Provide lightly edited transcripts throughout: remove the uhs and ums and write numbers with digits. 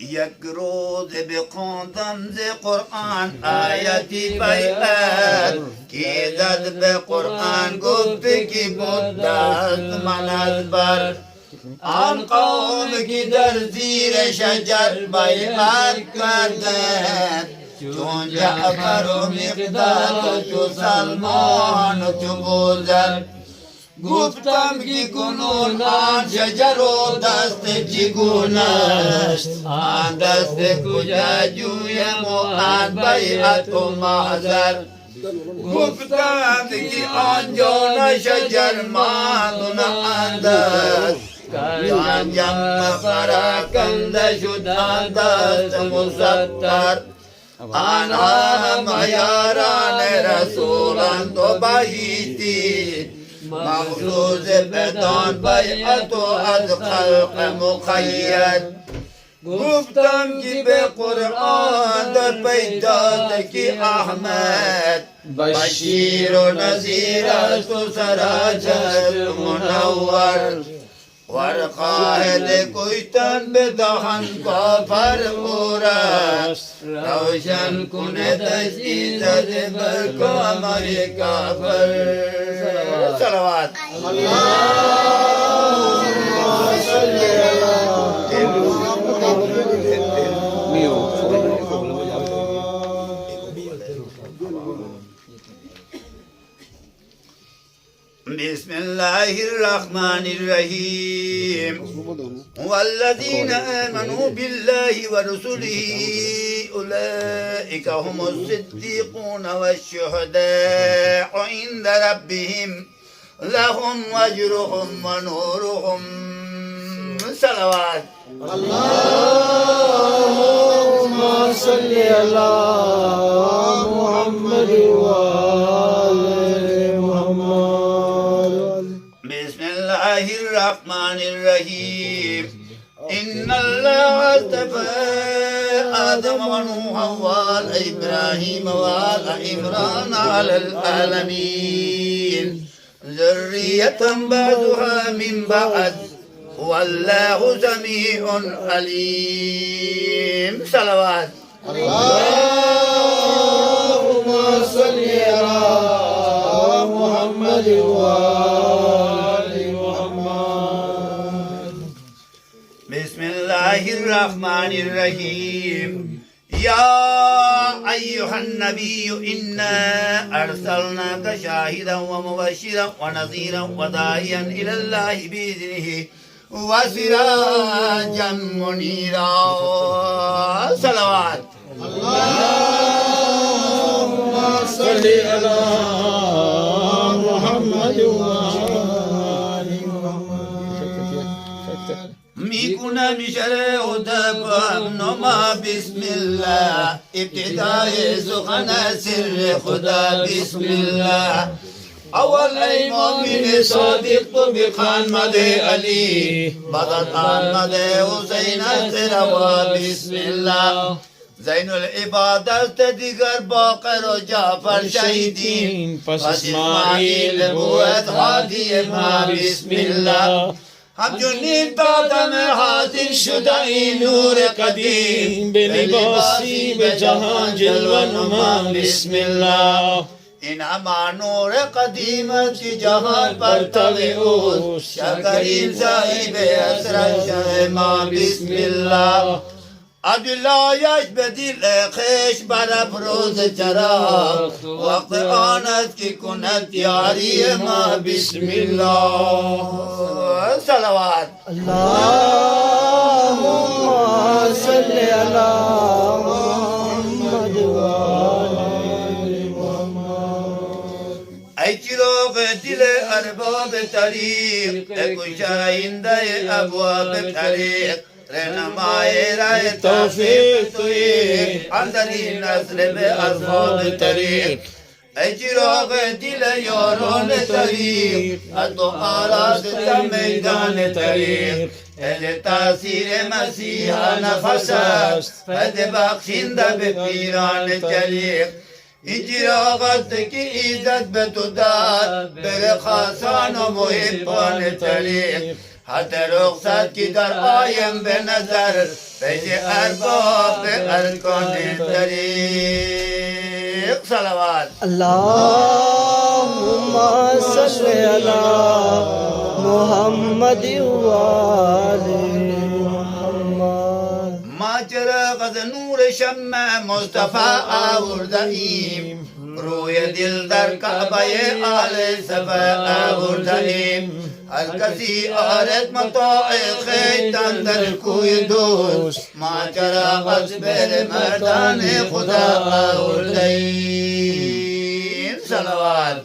یک روز بخواندم ز قرآن آیتی بیعت که زد به قرآن گفت که بود دست من از بر آن قوم که در زیر شجر بیعت کردند چون جعفر و مقداد و چو سلمان و چو بوذر گفتم که کنون آن شجر و دست چگونه است آن دست کجا جویم و آن بیعت و محضر گفتم که آن جان شجر مادون آن دست جان جمع پراکنده شد آن دست مستر آنها هم یاران رسولند و بهیتی مخصوص بدان بیعت و از خلق مقید گفتم که به قرآن در پیداست که احمد بشیر و نذیر است و سراجت منور ور قاهد کشتن به دهن کافر اور است روشن کند از ایزد بر کامر کافر. صلوات بسم الله الرحمن الرحيم والذين آمنوا بالله ورسله أولئك هم الصديقون والشهداء عند ربهم لهم أجرهم ونورهم. صلوات اللهم صل على محمد وآل محمد. بسم الله الرحمن الرحيم إن الله اصطفى آدم ونوحا وآل إبراهيم وآل عمران على العالمين ذرية بعضها من بعض والله سميع عليم. صلوات اللهم صل على محمد وآل محمد. بسم الله الرحمن الرحيم يا أيها النبي إنا أرسلناك شاهدا ومبشرا ونذيرا وداعيا إلى الله بإذنه وسراجا منيرا. صلوات اللهم صل على محمد وآل محمد. میکنم شرع خدا نما بسم الله ابتدای سخن سر خدا بسم الله اول ای مومن صادق تو بخوان مده علی بعد آن مده حسین استروا بسم الله زین العبادت دیگر باقر و جعفر شهیدین پس اسماعیل نبوت هادی ما بسم الله همچنین دادم حاضر شده این نور قدیم به لباسی به جهان جلوه نما بسم الله این اما نور قدیمت که جهان پرتو اوست شکرین صاحب اسرار ما بسم الله عبداللهش به دل خش برافروز چراغ وقت آن است که کند یاری ما بسم الله. صلوات اللهم صل على محمد وآل محمد. ای چراغ دل ارباب طریق گشاینده ابواب طریق رهنمای راه توفیق توی اندرین نسل به اصحاب طریق ای چراغ دل یاران طریق از تو آراست میدان طریق از تاثیر مسیح نفس است فد بخشنده به پیران طریق İcra ki izzet ve tudat Bere khasan o muhibban tarik Hatta ruhsat ki dar ayem be nazar Bece erbab be erkan tarik Salavat Allahumma salli ala Muhammad wa ali Muhammad Maçera gaz nur şemme Mustafa avurdayım Ruye dildar Kabe'ye ale sefa avurdayım Herkesi aret mata'i kheytan dar kuy dost Maçera gaz bere merdane Khuda avurdayım Salavat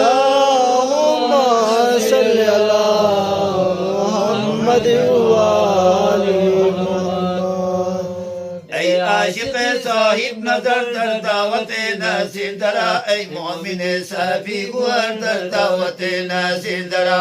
Allahumma salli ala Muhammad wa ali ey aşık sahip nazar dar davete nasir dara ey mu'min safi guar dar davete nasir dara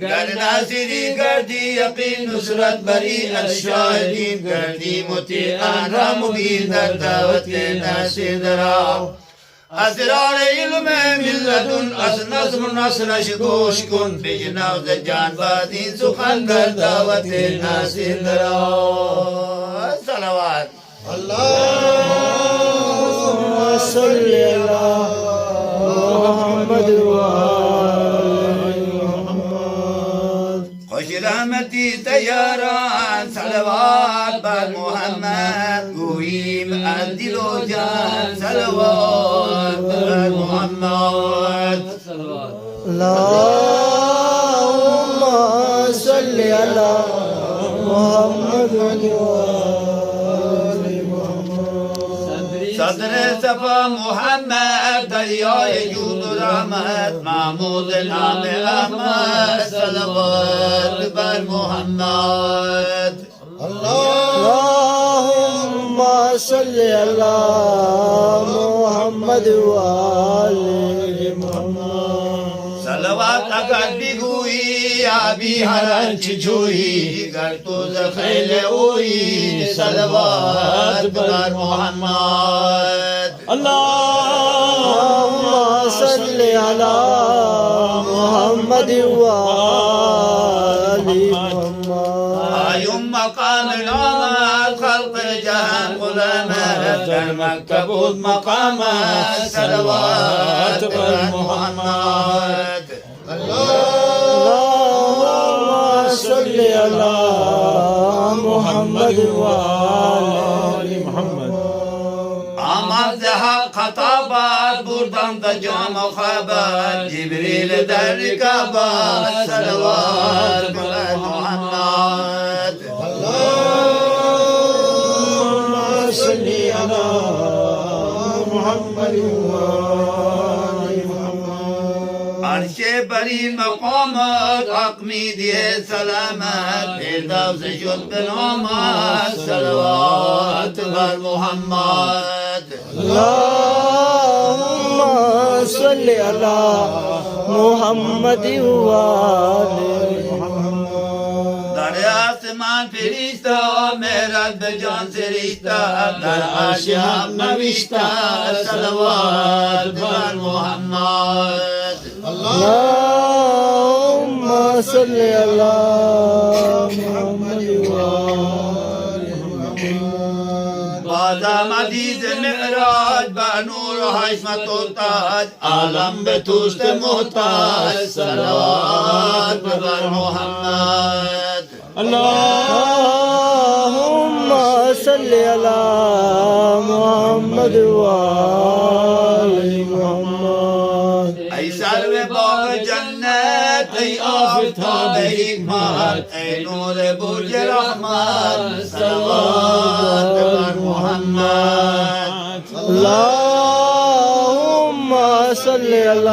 گر ناصری گردی یقین نصرت بری الشاهدین گردی مطیعان را مبین در دعوت ناصر درا اسرار علم ملتون از نظم نصرش گوش کن بجناو زجان بادین سخن در دعوت ناصر درا صلوات Allahumma salli ala Muhammad wa ali Muhammad خوش رحمتی تیاران صلوات بر محمد گوییم از دل و جان صلوات بر محمد Allahumma salli ala Muhammad wa ali Muhammad صدر صفا محمد دریای جود و رحمت محمود نام احمد صلوات بر محمد Allahumma salli ala Muhammad wa ali Muhammad صلوات اگر بگویی آبی هر آنچه جویی گر تو زخیل اویی صلوات بر محمد Allahumma salli ala Muhammad wa ali Muhammad آیم مقام نامت خلق جهان غلامت در مکه بود مقامت صلوات بر محمد Allahumma salli ala Muhammad wa ali Muhammad آمد حق خطابت بردم دا جام و خبر جبریل در رکابت صلوات بر محمد Allahumma salli ala Muhammad wa ali Muhammad عرش بری مقامت حق می دیه سلامت فردوس شد به نامت صلوات بر محمد Allahumma salli ala Muhammad wa ali Muhammad در آسمان فرشتہ میرد به جان سرشتہ در عرش هم نوشتہ صلوات بر محمد Allahumma salli ala Muhammad wa ali Muhammad بعد مدیز معراج با نور و حشمت و تاج عالم به توست محتاج صلوات بر محمد Allahumma salli ala Muhammad wa ali Muhammad ای سرو باغ جنت ای آفتاب حکمت ای نور برج رحمت صلوات بر محمد Allahumma صل على